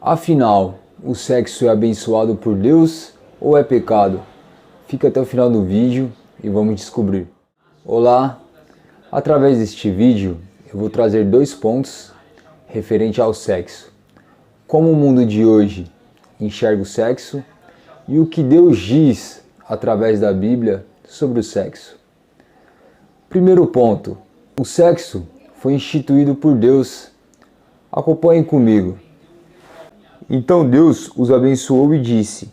Afinal, o sexo é abençoado por Deus ou é pecado? Fica até o final do vídeo e vamos descobrir. Olá! Através deste vídeo eu vou trazer 2 pontos referente ao sexo. Como o mundo de hoje enxerga o sexo e o que Deus diz através da Bíblia sobre o sexo. Primeiro ponto, o sexo foi instituído por Deus. Acompanhem comigo. Então Deus os abençoou e disse: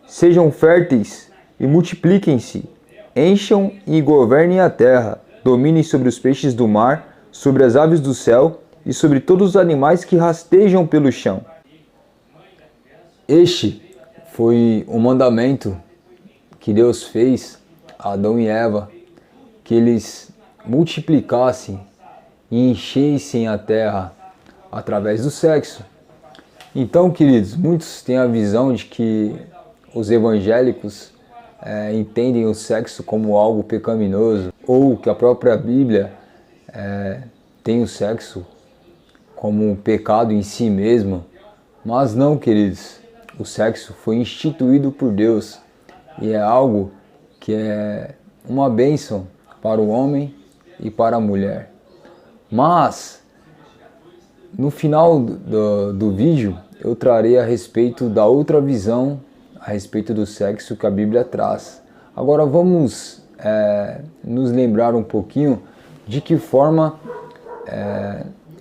sejam férteis e multipliquem-se, encham e governem a terra, dominem sobre os peixes do mar, sobre as aves do céu e sobre todos os animais que rastejam pelo chão. Este foi o mandamento que Deus fez a Adão e Eva, que eles multiplicassem e enchessem a terra através do sexo. Então, queridos, muitos têm a visão de que os evangélicos entendem o sexo como algo pecaminoso, ou que a própria Bíblia tem o sexo como um pecado em si mesmo. Mas não, queridos, o sexo foi instituído por Deus e é algo que é uma bênção para o homem e para a mulher. Mas, no final do vídeo, eu trarei a respeito da outra visão a respeito do sexo que a Bíblia traz. Agora vamos nos lembrar um pouquinho de que forma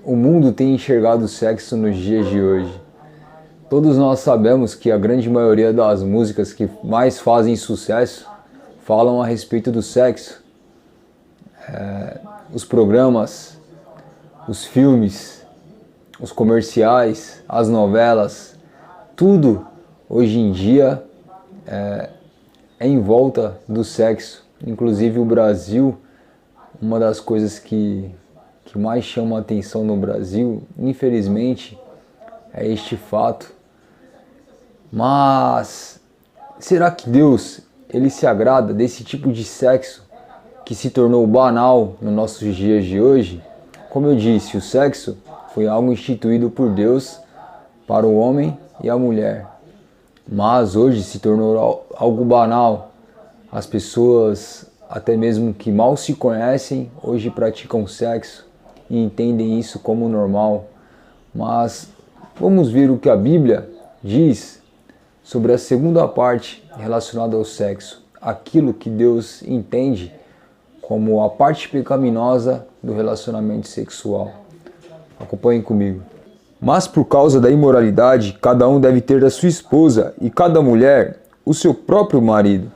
o mundo tem enxergado o sexo nos dias de hoje. Todos nós sabemos que a grande maioria das músicas que mais fazem sucesso falam a respeito do sexo. Os programas, os filmes, os comerciais, as novelas, tudo hoje em dia é em volta do sexo. Inclusive o Brasil, uma das coisas que mais chama a atenção no Brasil, infelizmente, é este fato. Mas será que Deus ele se agrada desse tipo de sexo que se tornou banal nos nossos dias de hoje? Como eu disse, o sexo foi algo instituído por Deus para o homem e a mulher. Mas hoje se tornou algo banal. As pessoas, até mesmo que mal se conhecem, hoje praticam sexo e entendem isso como normal. Mas vamos ver o que a Bíblia diz sobre a segunda parte relacionada ao sexo. Aquilo que Deus entende como a parte pecaminosa do relacionamento sexual. Acompanhem comigo. Mas por causa da imoralidade, cada um deve ter a sua esposa e cada mulher o seu próprio marido.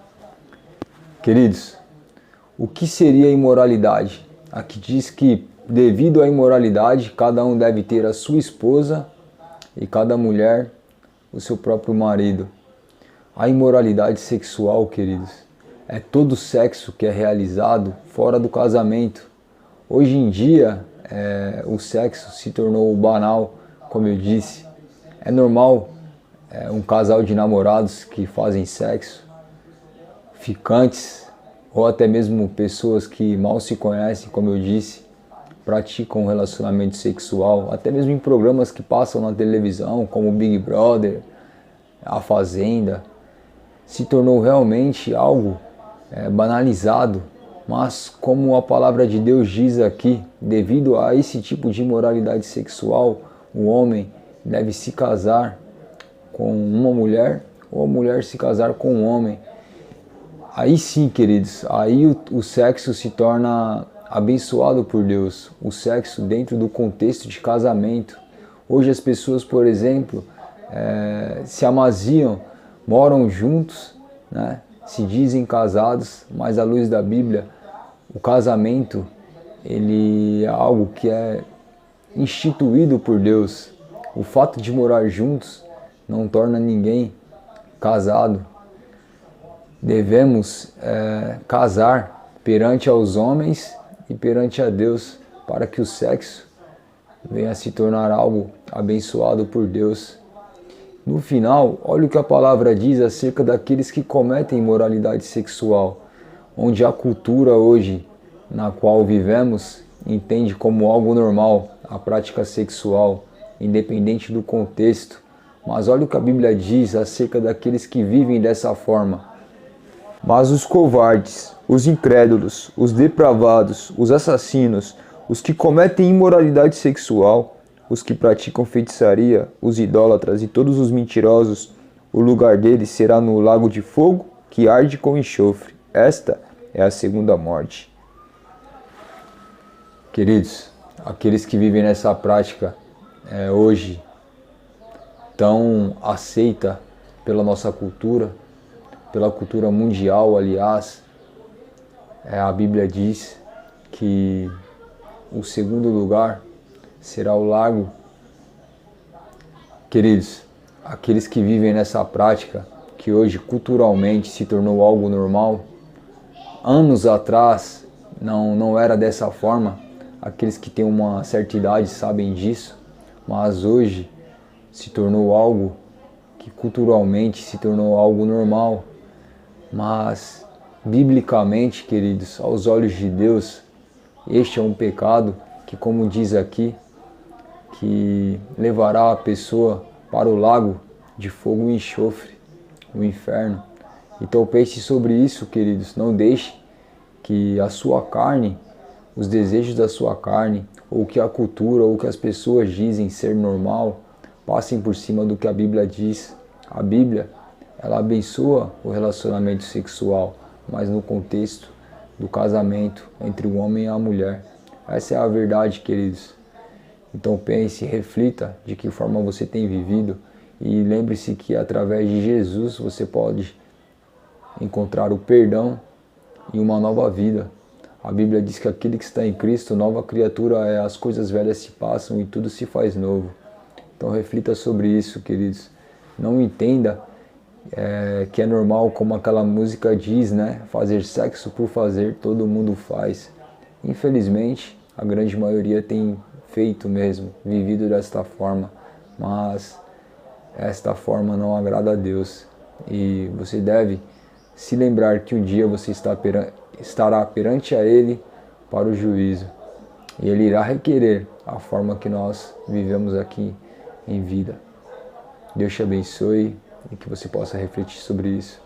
Queridos, o que seria imoralidade? Aqui diz que devido à imoralidade, cada um deve ter a sua esposa e cada mulher o seu próprio marido. A imoralidade sexual, queridos, é todo sexo que é realizado fora do casamento. Hoje em dia, o sexo se tornou banal, como eu disse. É normal um casal de namorados que fazem sexo, ficantes, ou até mesmo pessoas que mal se conhecem, como eu disse, praticam um relacionamento sexual, até mesmo em programas que passam na televisão, como Big Brother, A Fazenda. Se tornou realmente algo banalizado. Mas como a palavra de Deus diz aqui, devido a esse tipo de imoralidade sexual, o homem deve se casar com uma mulher ou a mulher se casar com um homem. Aí sim, queridos, aí o sexo se torna abençoado por Deus. O sexo dentro do contexto de casamento. Hoje as pessoas, por exemplo, se amaziam, moram juntos, né? Se dizem casados, mas à luz da Bíblia, o casamento ele é algo que é instituído por Deus. O fato de morar juntos não torna ninguém casado. Devemos casar perante aos homens e perante a Deus, para que o sexo venha a se tornar algo abençoado por Deus. No final, olha o que a palavra diz acerca daqueles que cometem imoralidade sexual, onde a cultura hoje na qual vivemos entende como algo normal a prática sexual, independente do contexto. Mas olha o que a Bíblia diz acerca daqueles que vivem dessa forma. Mas os covardes, os incrédulos, os depravados, os assassinos, os que cometem imoralidade sexual, os que praticam feitiçaria, os idólatras e todos os mentirosos, o lugar deles será no lago de fogo que arde com enxofre. Esta é a segunda morte. Queridos, aqueles que vivem nessa prática hoje tão aceita pela nossa cultura, pela cultura mundial, aliás, a Bíblia diz que o segundo lugar será o lago. Queridos, aqueles que vivem nessa prática, que hoje culturalmente se tornou algo normal, anos atrás não era dessa forma, aqueles que têm uma certa idade sabem disso, mas hoje se tornou algo que culturalmente se tornou algo normal. Mas, biblicamente, queridos, aos olhos de Deus, este é um pecado que, como diz aqui, que levará a pessoa para o lago de fogo e enxofre, o inferno. Então pense sobre isso, queridos. Não deixe que a sua carne, os desejos da sua carne, ou que a cultura, ou que as pessoas dizem ser normal, passem por cima do que a Bíblia diz. A Bíblia, ela abençoa o relacionamento sexual, mas no contexto do casamento entre o homem e a mulher. Essa é a verdade, queridos. Então pense, reflita de que forma você tem vivido e lembre-se que através de Jesus você pode encontrar o perdão e uma nova vida. A Bíblia diz que aquele que está em Cristo, nova criatura é, as coisas velhas se passam e tudo se faz novo. Então reflita sobre isso, queridos. Não entenda que é normal, como aquela música diz, né? Fazer sexo por fazer, todo mundo faz. Infelizmente, a grande maioria tem feito mesmo, vivido desta forma, mas esta forma não agrada a Deus. E você deve se lembrar que um dia você estará perante a Ele para o juízo. E Ele irá requerer a forma que nós vivemos aqui em vida. Deus te abençoe e que você possa refletir sobre isso.